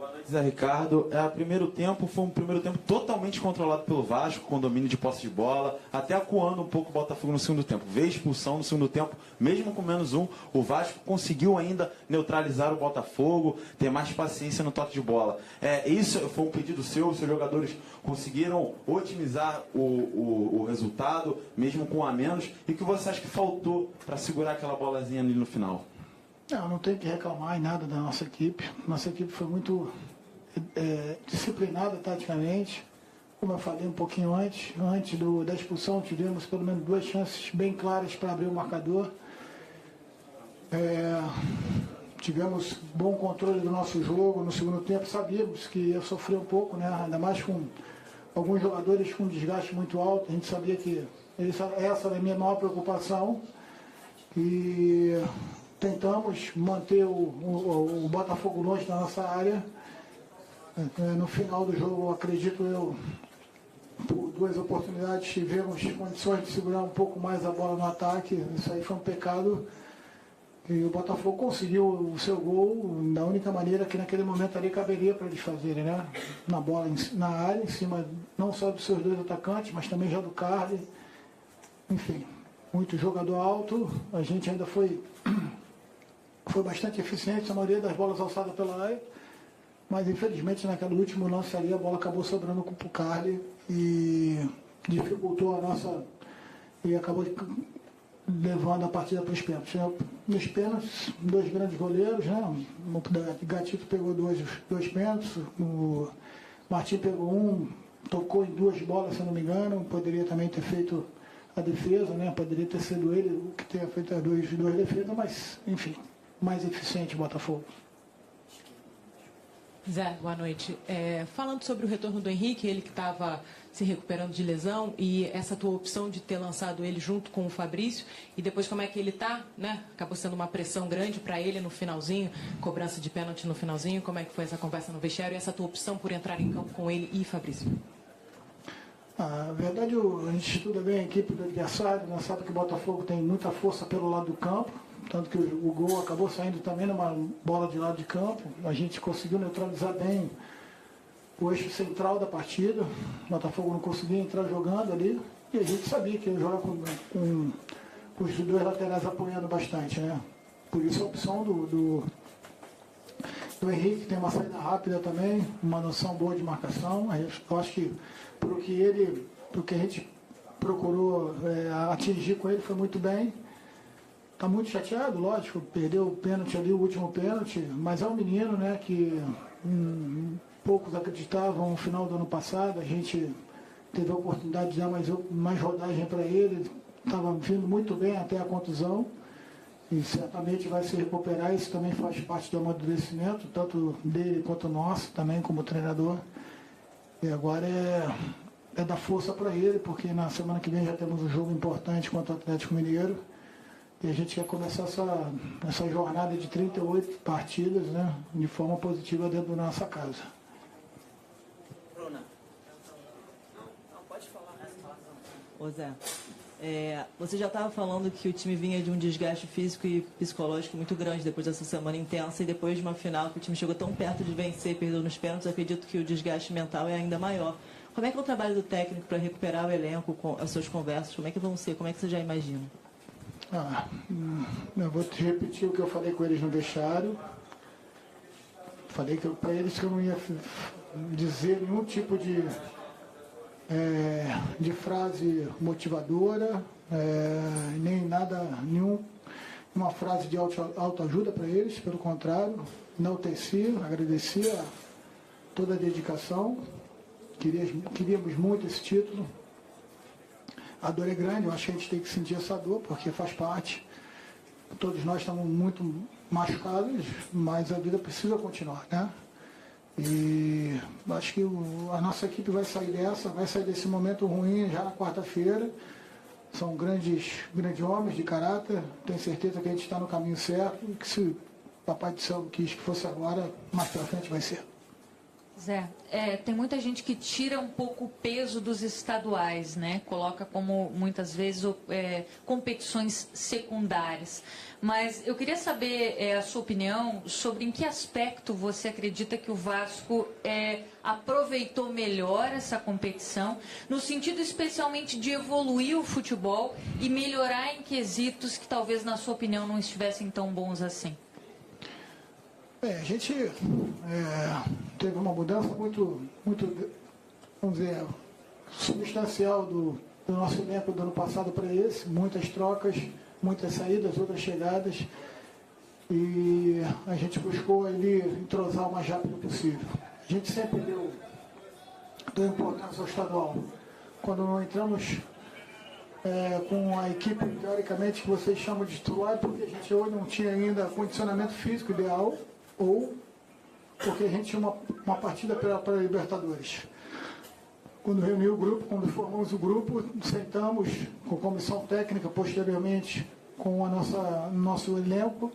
Boa noite, Zé Ricardo. Primeiro tempo foi um primeiro tempo totalmente controlado pelo Vasco, com domínio de posse de bola, até acuando um pouco o Botafogo no segundo tempo. Veio expulsão no segundo tempo, mesmo com -1, o Vasco conseguiu ainda neutralizar o Botafogo, ter mais paciência no toque de bola. Isso foi um pedido seu, os seus jogadores conseguiram otimizar o resultado, mesmo com a menos, e o que você acha que faltou para segurar aquela bolazinha ali no final? Não tem que reclamar em nada da nossa equipe. Nossa equipe foi muito disciplinada taticamente. Como eu falei um pouquinho antes da expulsão, tivemos pelo menos 2 chances bem claras para abrir o marcador. Tivemos bom controle do nosso jogo. No segundo tempo sabíamos que ia sofrer um pouco, né? Ainda mais com alguns jogadores com desgaste muito alto. A gente sabia que essa era a minha maior preocupação. E tentamos manter o Botafogo longe da nossa área. No final do jogo, acredito eu, por 2 oportunidades, tivemos condições de segurar um pouco mais a bola no ataque. Isso aí foi um pecado. E o Botafogo conseguiu o seu gol da única maneira que naquele momento ali caberia para eles fazerem, né? Na bola, na área, em cima não só dos seus 2 atacantes, mas também já do Carly. Enfim, muito jogador alto. A gente ainda foi bastante eficiente, a maioria das bolas alçadas pela área, mas infelizmente naquele último lance ali a bola acabou sobrando com o Carly e dificultou a nossa, e acabou levando a partida para os pênaltis. Nos pênaltis, 2 grandes goleiros, né? O Gatito pegou 2 pênaltis, o Martim pegou 1, tocou em 2 bolas, se eu não me engano, poderia também ter feito a defesa, né? Poderia ter sido ele o que tenha feito as 2 defesas, mas enfim, mais eficiente o Botafogo. Zé, boa noite. Falando sobre o retorno do Henrique, ele que estava se recuperando de lesão, e essa tua opção de ter lançado ele junto com o Fabrício, e depois como é que ele está, né? Acabou sendo uma pressão grande para ele no finalzinho, cobrança de pênalti no finalzinho, como é que foi essa conversa no vestiário e essa tua opção por entrar em campo com ele e Fabrício? Na verdade, a gente estuda bem a equipe do adversário, né? Sabe que o Botafogo tem muita força pelo lado do campo, tanto que o gol acabou saindo também numa bola de lado de campo. A gente conseguiu neutralizar bem o eixo central da partida. O Botafogo não conseguia entrar jogando ali, e a gente sabia que ele joga com os 2 laterais apoiando bastante, né? Por isso a opção do Henrique, que tem uma saída rápida também, uma noção boa de marcação. Eu acho que pro que a gente procurou atingir com ele foi muito bem. Está muito chateado, lógico, perdeu o pênalti ali, o último pênalti, mas é um menino, né, que poucos acreditavam no final do ano passado. A gente teve a oportunidade de dar mais rodagem para ele, estava vindo muito bem até a contusão, e certamente vai se recuperar. Isso também faz parte do amadurecimento, tanto dele quanto nosso, também como treinador. E agora é dar força para ele, porque na semana que vem já temos um jogo importante contra o Atlético Mineiro, e a gente quer começar essa jornada de 38 partidas, né, de forma positiva dentro da nossa casa. Bruna. Não, pode falar. Ô Zé, você já estava falando que o time vinha de um desgaste físico e psicológico muito grande depois dessa semana intensa, e depois de uma final que o time chegou tão perto de vencer e perdeu nos pênaltis, acredito que o desgaste mental é ainda maior. Como é que é o trabalho do técnico para recuperar o elenco com as suas conversas? Como é que vão ser? Como é que você já imagina? Eu vou te repetir o que eu falei com eles no vestiário. Falei para eles que eu não ia dizer nenhum tipo de frase motivadora, nem nada, nenhuma frase de autoajuda para eles. Pelo contrário, enalteci, agradecia toda a dedicação. Queríamos muito esse título. A dor é grande, eu acho que a gente tem que sentir essa dor, porque faz parte. Todos nós estamos muito machucados, mas a vida precisa continuar, né? E acho que a nossa equipe vai sair desse momento ruim já na quarta-feira. São grandes homens de caráter, tenho certeza que a gente está no caminho certo, e que se o Papai do Céu quis que fosse agora, mais pra frente vai ser. Zé, tem muita gente que tira um pouco o peso dos estaduais, né? Coloca como, muitas vezes, competições secundárias. Mas eu queria saber a sua opinião sobre em que aspecto você acredita que o Vasco aproveitou melhor essa competição, no sentido especialmente de evoluir o futebol e melhorar em quesitos que talvez, na sua opinião, não estivessem tão bons assim. A gente teve uma mudança muito, vamos dizer, substancial do nosso elenco do ano passado para esse, muitas trocas, muitas saídas, outras chegadas, e a gente buscou ali entrosar o mais rápido possível. A gente sempre deu importância ao estadual. Quando não entramos com a equipe, teoricamente, que vocês chamam de titular, porque a gente hoje não tinha ainda condicionamento físico ideal, ou porque a gente tinha uma partida para Libertadores. Quando reuniu o grupo, quando formamos o grupo, sentamos com a comissão técnica, posteriormente com nosso elenco,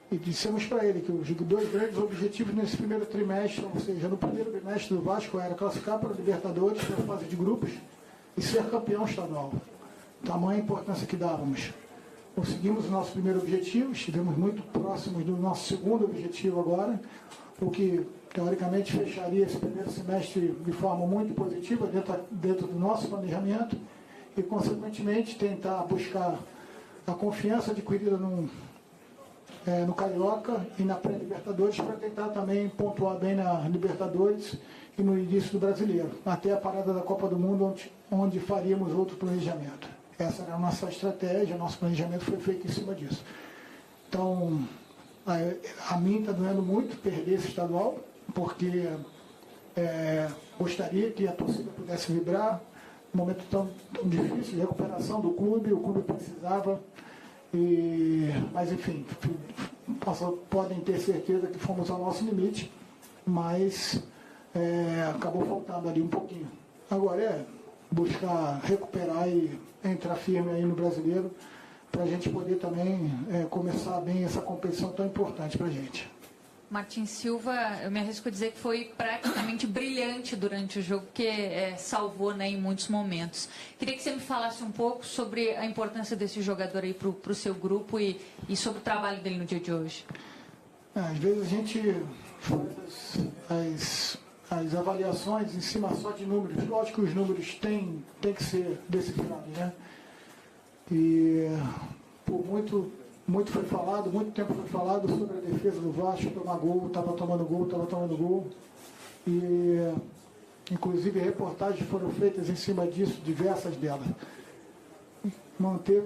e dissemos para ele que os 2 grandes objetivos nesse primeiro trimestre, ou seja, no primeiro trimestre do Vasco, era classificar para a Libertadores, para a fase de grupos, e ser campeão estadual. Tamanha a importância que dávamos. Conseguimos o nosso primeiro objetivo, estivemos muito próximos do nosso segundo objetivo agora, o que teoricamente fecharia esse primeiro semestre de forma muito positiva dentro do nosso planejamento e, consequentemente, tentar buscar a confiança adquirida no Carioca e na pré-Libertadores para tentar também pontuar bem na Libertadores e no início do Brasileiro, até a parada da Copa do Mundo, onde faríamos outro planejamento. Essa era a nossa estratégia, nosso planejamento foi feito em cima disso. Então, a mim está doendo muito perder esse estadual, porque gostaria que a torcida pudesse vibrar, um momento tão difícil de recuperação do clube, o clube precisava, mas enfim, podem ter certeza que fomos ao nosso limite, mas acabou faltando ali um pouquinho. Agora buscar recuperar e entrar firme aí no Brasileiro, para a gente poder também começar bem essa competição tão importante para a gente. Martin Silva, eu me arrisco a dizer que foi praticamente brilhante durante o jogo, que salvou, né, em muitos momentos. Queria que você me falasse um pouco sobre a importância desse jogador aí para o seu grupo e sobre o trabalho dele no dia de hoje. Às vezes a gente faz as avaliações em cima só de números. Lógico que os números têm que ser decifrados, né? E por muito foi falado, muito tempo foi falado sobre a defesa do Vasco, tomar gol, estava tomando gol. E inclusive reportagens foram feitas em cima disso, diversas delas.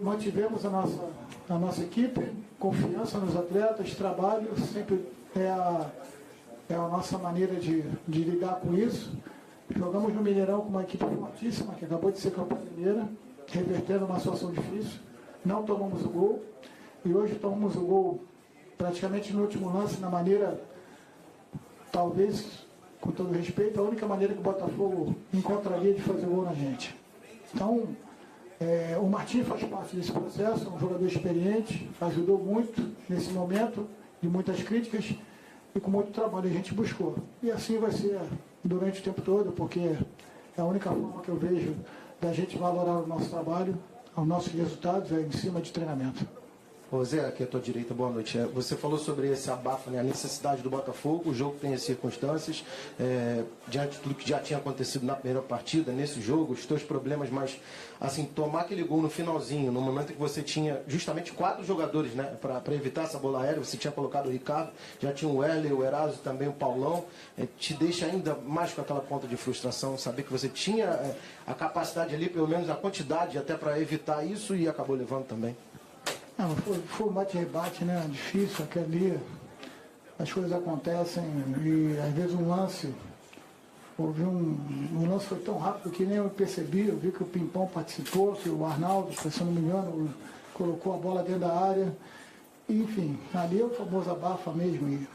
Mantivemos a nossa equipe, confiança nos atletas, trabalho, sempre é a nossa maneira de lidar com isso. Jogamos no Mineirão com uma equipe fortíssima, que acabou de ser campeã mineira, revertendo uma situação difícil. Não tomamos o gol. E hoje tomamos o gol praticamente no último lance, na maneira, talvez, com todo respeito, a única maneira que o Botafogo encontraria de fazer gol na gente. Então, o Martim faz parte desse processo, é um jogador experiente, ajudou muito nesse momento, de muitas críticas, e com muito trabalho a gente buscou. E assim vai ser durante o tempo todo, porque é a única forma que eu vejo da gente valorar o nosso trabalho, os nossos resultados, em cima de treinamento. Ô Zé, aqui à tua direita, boa noite. Você falou sobre esse abafo, né, a necessidade do Botafogo, o jogo tem as circunstâncias, diante de tudo que já tinha acontecido na primeira partida, nesse jogo, os teus problemas, mas assim, tomar aquele gol no finalzinho, no momento que você tinha justamente 4 jogadores, né, para evitar essa bola aérea, você tinha colocado o Ricardo, já tinha o Weller, o Eraso, também o Paulão, te deixa ainda mais com aquela ponta de frustração, saber que você tinha a capacidade ali, pelo menos a quantidade, até para evitar isso, e acabou levando também. Foi um bate-rebate, né? Difícil, aqui ali as coisas acontecem e às vezes um lance foi tão rápido que nem eu percebi. Eu vi que o Pimpão participou, que o Arnaldo, se eu não me engano, colocou a bola dentro da área. E, enfim, ali é o famoso abafa mesmo. E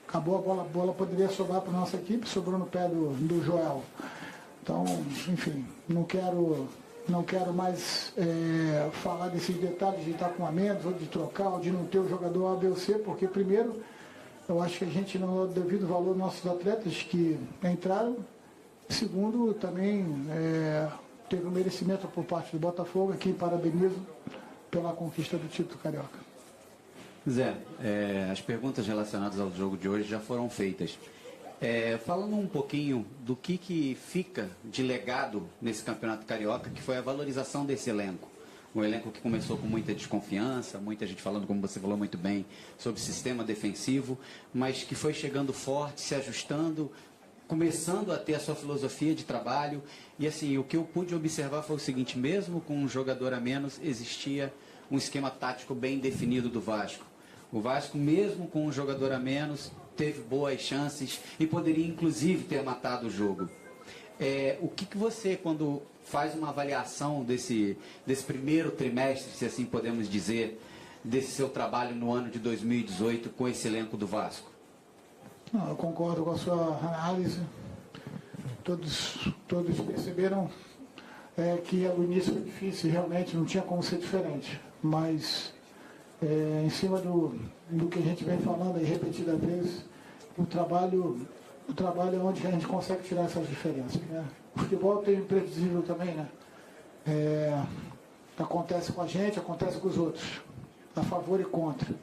acabou a bola poderia sobrar para a nossa equipe, sobrou no pé do Joel. Então, enfim, não quero mais falar desses detalhes de estar com a menos, ou de trocar, ou de não ter o jogador A, B ou C, porque primeiro eu acho que a gente não dá devido valor aos nossos atletas que entraram. Segundo, também teve um merecimento por parte do Botafogo, aqui parabenizo pela conquista do título carioca. Zé, as perguntas relacionadas ao jogo de hoje já foram feitas. Falando um pouquinho do que fica de legado nesse campeonato carioca, que foi a valorização desse elenco. Um elenco que começou com muita desconfiança, muita gente falando, como você falou muito bem, sobre sistema defensivo, mas que foi chegando forte, se ajustando, começando a ter a sua filosofia de trabalho. E assim, o que eu pude observar foi o seguinte: mesmo com um jogador a menos, existia um esquema tático bem definido do Vasco. O Vasco, mesmo com um jogador a menos, teve boas chances e poderia inclusive ter matado o jogo. O que você, quando faz uma avaliação desse primeiro trimestre, se assim podemos dizer, desse seu trabalho no ano de 2018 com esse elenco do Vasco? Não, eu concordo com a sua análise. Todos perceberam que o início foi difícil, realmente não tinha como ser diferente. Mas, em cima do que a gente vem falando aí repetidas vezes, o trabalho é onde a gente consegue tirar essas diferenças. Né? O futebol tem imprevisível também, né? Acontece com a gente, acontece com os outros, a favor e contra.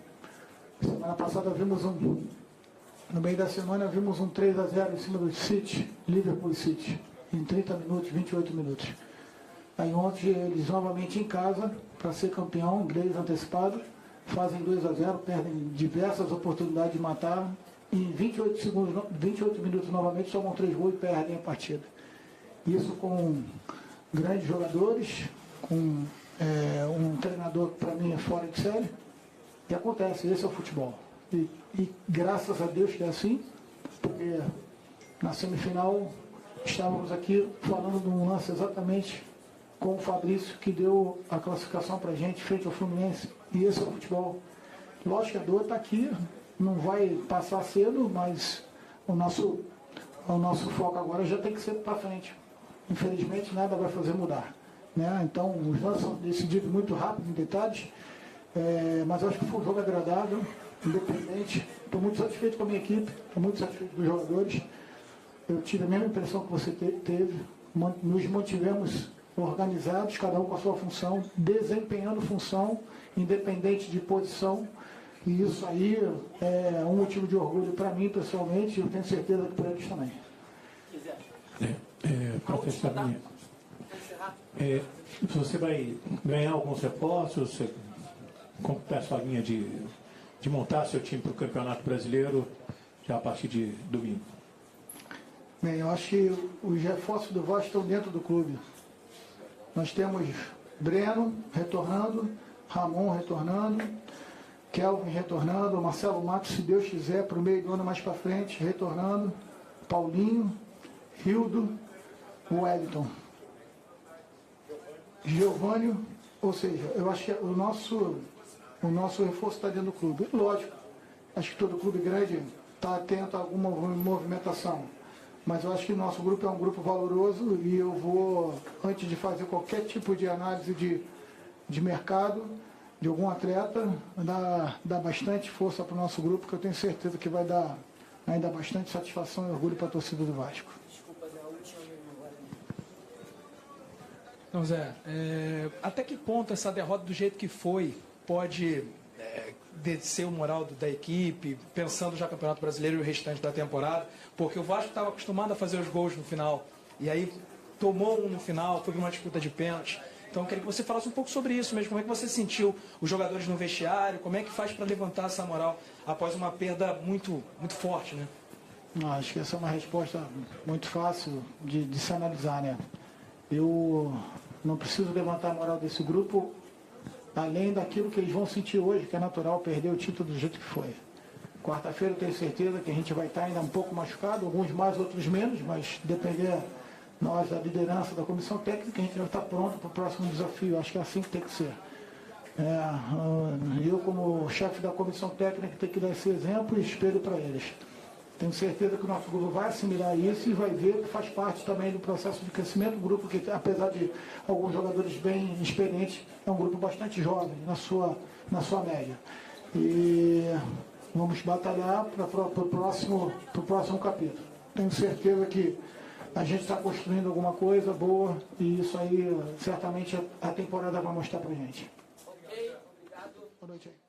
Semana passada no meio da semana vimos um 3-0 em cima do City, Liverpool City, em 30 minutos, 28 minutos. Aí ontem eles novamente em casa, para ser campeão, inglês antecipado, fazem 2-0, perdem diversas oportunidades de matar, e em 28 minutos novamente somam 3 gols e perdem a partida. Isso com grandes jogadores, com um treinador que para mim é fora de série, e acontece, esse é o futebol. E graças a Deus que é assim, porque na semifinal estávamos aqui falando de um lance exatamente com o Fabrício, que deu a classificação para a gente, frente ao Fluminense, e esse é o futebol. Lógico que a dor está aqui, não vai passar cedo, mas o nosso foco agora já tem que ser para frente. Infelizmente nada vai fazer mudar. Né? Então os lances são decididos muito rápido, em detalhes, mas eu acho que foi um jogo agradável, independente. Estou muito satisfeito com a minha equipe, estou muito satisfeito com os jogadores. Eu tive a mesma impressão que você teve. Nos mantivemos organizados, cada um com a sua função, desempenhando função, independente de posição. E isso aí é um motivo de orgulho para mim, pessoalmente, e eu tenho certeza que para eles também. Professor, você vai ganhar alguns reforços, você completar sua linha de montar seu time para o Campeonato Brasileiro já a partir de domingo? Bem, eu acho que os reforços do Vasco estão dentro do clube. Nós temos Breno retornando, Ramon retornando, Kelvin retornando, Marcelo Matos, se Deus quiser, para o meio do ano mais para frente, retornando, Paulinho, Hildo, Wellington, Giovânio, ou seja, eu acho que o nosso reforço está dentro do clube. Lógico, acho que todo clube grande está atento a alguma movimentação, mas eu acho que o nosso grupo é um grupo valoroso e eu vou, antes de fazer qualquer tipo de análise de mercado, de algum atleta, dar bastante força para o nosso grupo, que eu tenho certeza que vai dar ainda bastante satisfação e orgulho para a torcida do Vasco. Então, Zé, até que ponto essa derrota do jeito que foi pode descer o moral da equipe, pensando já no Campeonato Brasileiro e o restante da temporada? Porque o Vasco estava acostumado a fazer os gols no final, e aí tomou um no final, foi para uma disputa de pênalti. Então, eu queria que você falasse um pouco sobre isso mesmo. Como é que você sentiu os jogadores no vestiário? Como é que faz para levantar essa moral após uma perda muito, muito forte, né? Acho que essa é uma resposta muito fácil de se analisar, né? Eu não preciso levantar a moral desse grupo além daquilo que eles vão sentir hoje, que é natural perder o título do jeito que foi. Quarta-feira eu tenho certeza que a gente vai estar ainda um pouco machucado, alguns mais, outros menos, mas depender nós, da liderança da comissão técnica, a gente vai estar pronto para o próximo desafio. Acho que é assim que tem que ser. Eu, como chefe da comissão técnica, tenho que dar esse exemplo e espelho para eles. Tenho certeza que o nosso grupo vai assimilar isso e vai ver que faz parte também do processo de crescimento do grupo, que apesar de alguns jogadores bem experientes, é um grupo bastante jovem na sua média. E Vamos batalhar para o próximo capítulo. Tenho certeza que a gente está construindo alguma coisa boa e isso aí certamente a temporada vai mostrar para a gente. Ok, obrigado. Boa noite aí.